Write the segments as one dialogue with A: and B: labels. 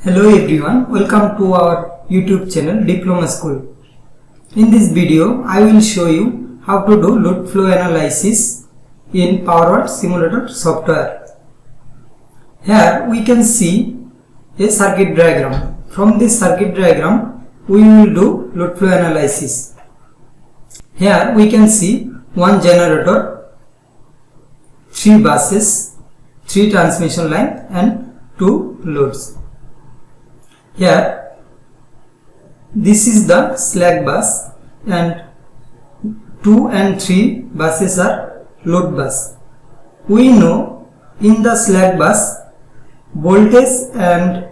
A: Hello everyone, welcome to our YouTube channel Diploma School. In this video, I will show you how to do load flow analysis in PowerWorld Simulator software. Here we can see a circuit diagram. From this circuit diagram, we will do load flow analysis. Here we can see one generator, 3 buses, 3 transmission line and 2 loads. Here this is the slack bus and 2 and 3 buses are load bus. We know in the slack bus voltage and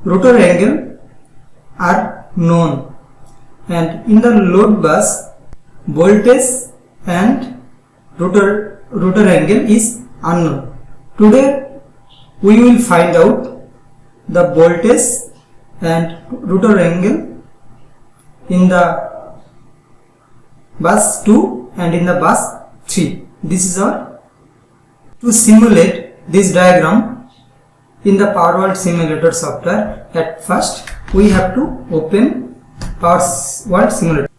A: rotor angle are known, and in the load bus voltage and rotor angle is unknown. Today we will find out the voltage and rotor angle in the bus 2 and in the bus 3. This is our to simulate this diagram in the PowerWorld Simulator software. At first we have to open PowerWorld Simulator.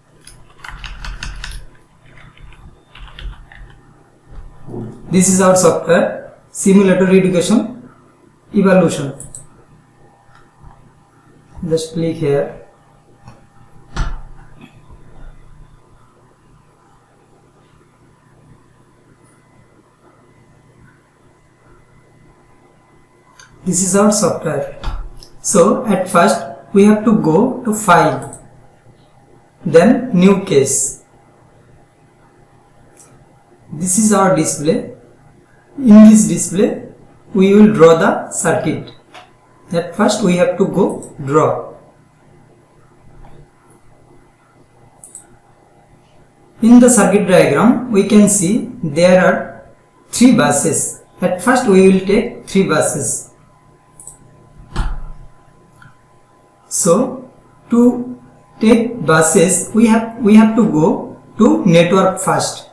A: This is our software, Simulator Education Evolution. Just click here. This is our software. So at first we have to go to File, then New Case. This is our display. In this display we will draw the circuit. At first we have to go draw. In the circuit diagram we can see there are 3 buses. At first we will take 3 buses. So to take buses we have to go to network first,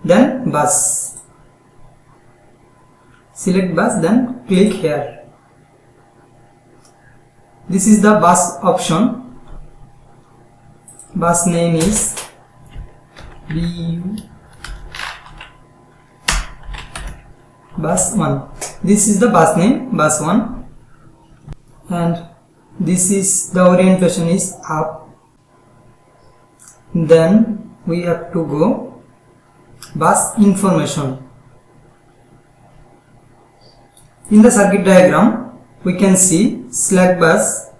A: then bus. Select bus, then click here. This is the bus option. Bus name is BU bus 1. This is the bus name, bus 1, and this is the orientation is up. Then we have to go bus information. In the circuit diagram we can see slack bus.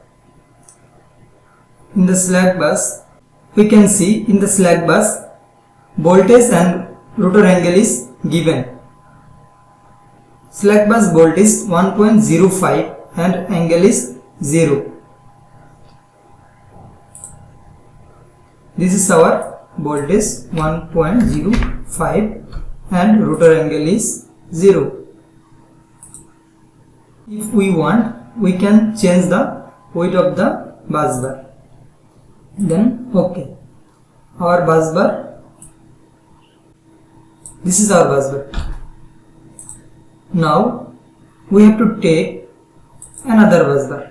A: In the slack bus we can see in the slack bus voltage and rotor angle is given. Slack bus voltage 1.05 and angle is 0. This is our voltage 1.05 and rotor angle is 0. If we want, we can change the weight of the bus bar. Then OK. Our bus bar. This is our bus bar. Now we have to take another bus bar.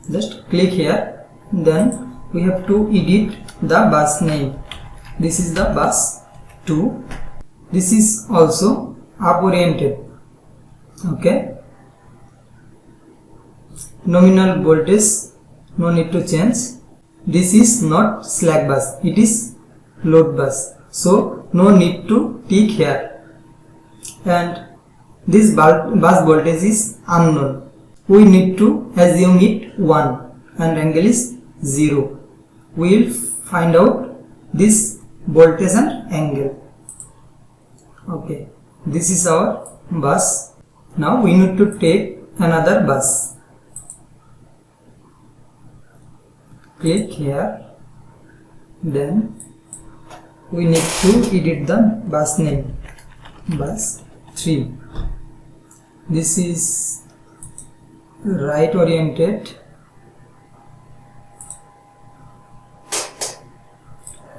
A: Just click here. Then we have to edit the bus name. This is the bus 2. This is also up oriented. Okay. Nominal voltage, no need to change. This is not slack bus, it is load bus, so no need to tick here. And this bus voltage is unknown. We need to assume it 1 and angle is 0. We will find out this voltage and angle. Okay, this is our bus. Now we need to take another bus. Click here. Then we need to edit the bus name. Bus 3. This is right oriented.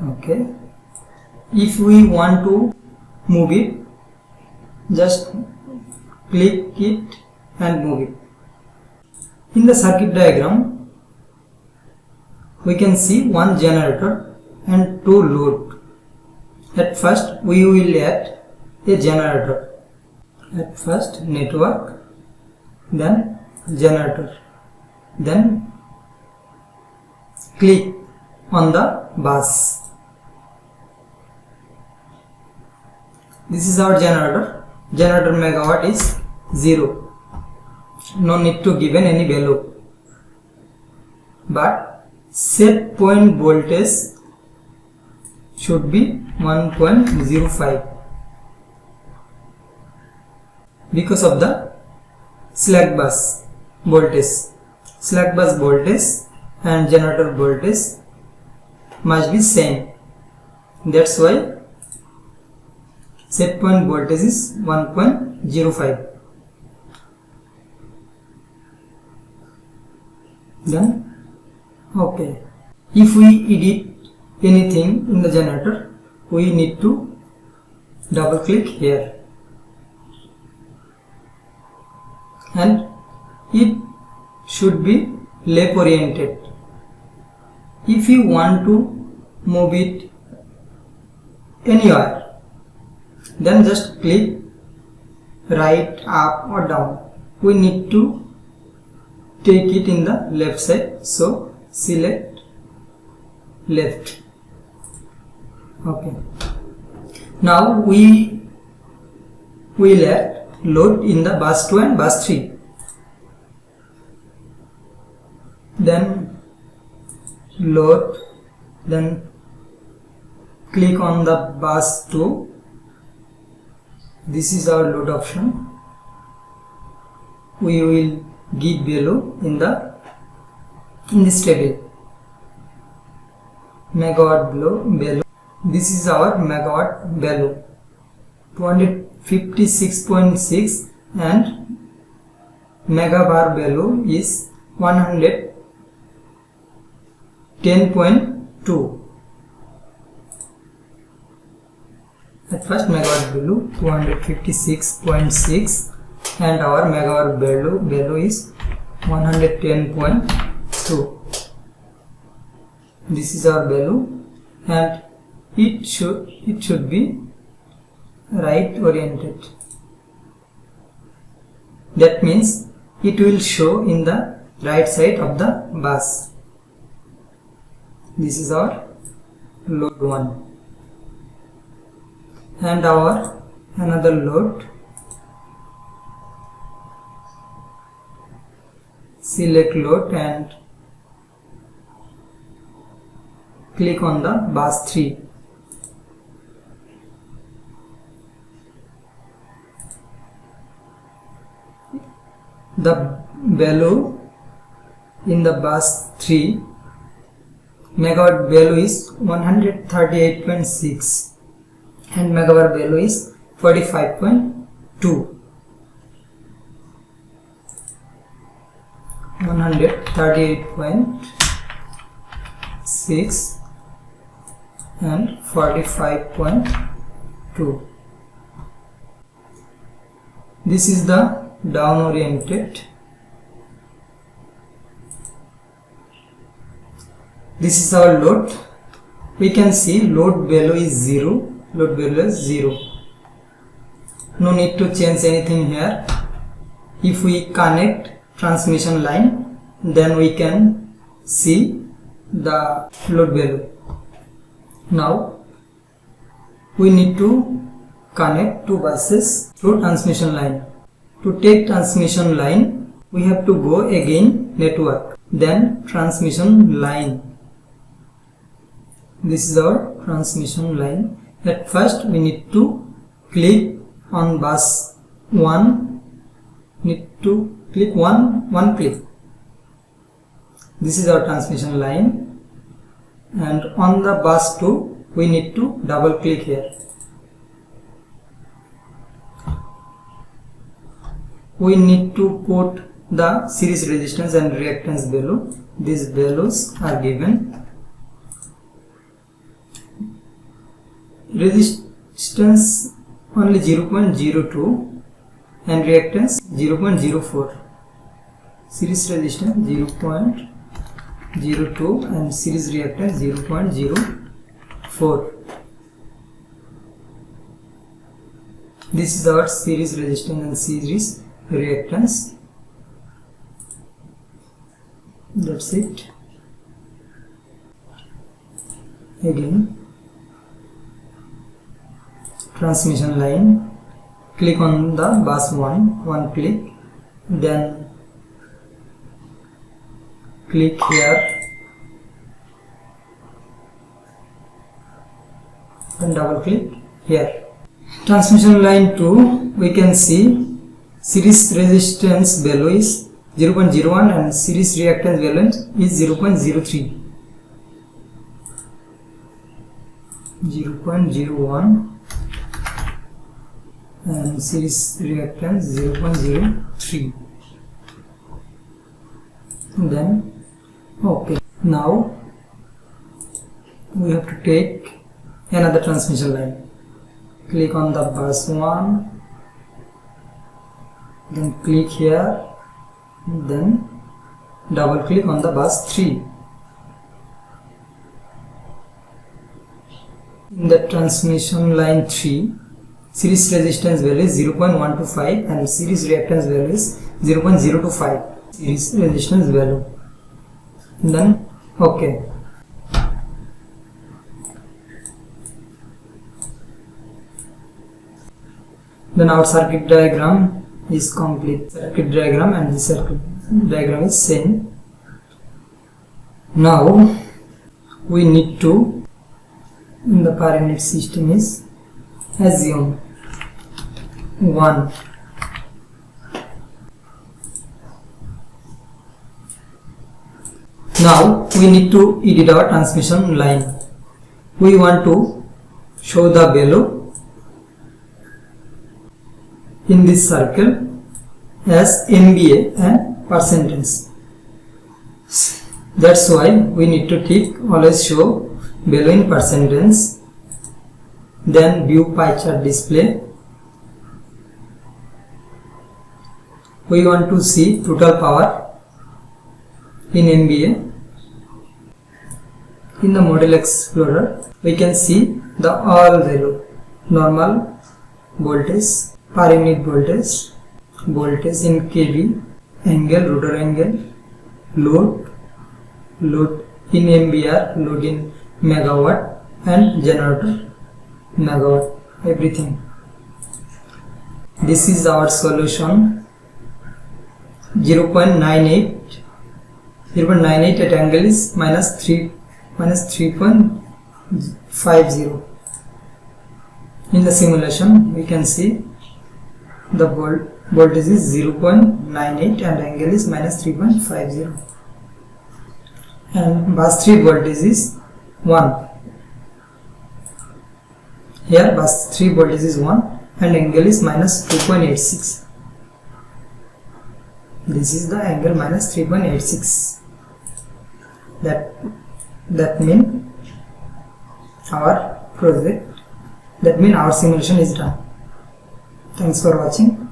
A: Okay. If we want to move it, just click it and move it. In the circuit diagram, we can see one generator and two load. At first, we will add a generator. At first, network, then generator, then click on the bus. This is our generator. Generator megawatt is 0. No need to given any value. But set point voltage should be 1.05 because of the slack bus voltage. Slack bus voltage and generator voltage must be same. That's why set point voltage is 1.05. Then okay. If we edit anything in the generator, we need to double click here, and it should be left oriented. If you want to move it anywhere, then just click right, up or down. We need to take it in the left side, so select left. Okay. Now we will add load in the bus 2 and bus 3. Then load, then click on the bus 2. This is our load option. We will give value in this table. Megawatt value. This is our megawatt value, 256.6, and megabar value is 110.2. At first, megawatt value 256.6 and our megawatt value is 110.2. This is our value, and it should be right oriented. That means it will show in the right side of the bus. This is our load 1, and our another load. Select load and click on the bus 3. The value in the bus 3 megawatt value is 138.6 and megawatt value is 45.2. 138.6 and 45.2. This is the down oriented. This is our load. We can see load value is 0. Load value is 0. No need to change anything here. If we connect transmission line, then we can see the load value. Now we need to connect two buses through transmission line. To take transmission line, we have to go again network, then transmission line. This is our transmission line. At first we need to click on bus 1, need to click one click. This is our transmission line, and on the bus 2 we need to double click here. We need to put the series resistance and reactance value. These values are given. Resistance only 0.02 and reactance 0.04. Series resistance 0.02 and series reactance 0.04. This is our series resistance and series reactance. That's it. Again, transmission line. Click on the bus 1 click, then click here and double click here. Transmission line 2, we can see series resistance value is 0.01 and series reactance value is 0.03. 0.01 and series reactance 0.03. Then okay, now we have to take another transmission line. Click on the bus 1, then click here, then double click on the bus 3. In the transmission line 3, series resistance value is 0.125 and series reactance value is 0.025. Series resistance value. Then okay. Then our circuit diagram is complete. Circuit diagram and the circuit diagram is same. Now we need to, in the per unit system, is assume 1. Now we need to edit our transmission line. We want to show the value in this circle as MVA and percentage. That's why we need to tick always show value in percentage. Then view pie chart display. We want to see total power in MVA. In the Model Explorer, we can see the all value: normal voltage, per unit voltage, voltage in kV, angle, rotor angle, load in MVAR, load in megawatt, and generator megawatt, everything. This is our solution. 0.98 at angle is -3.50. In the simulation, we can see the voltage is 0.98 and angle is -3.50, and bus 3 voltage is 1. Here bus 3 voltage is 1 and angle is -2.86. This is the angle -3.86. That means our project, that means our simulation is done. Thanks for watching.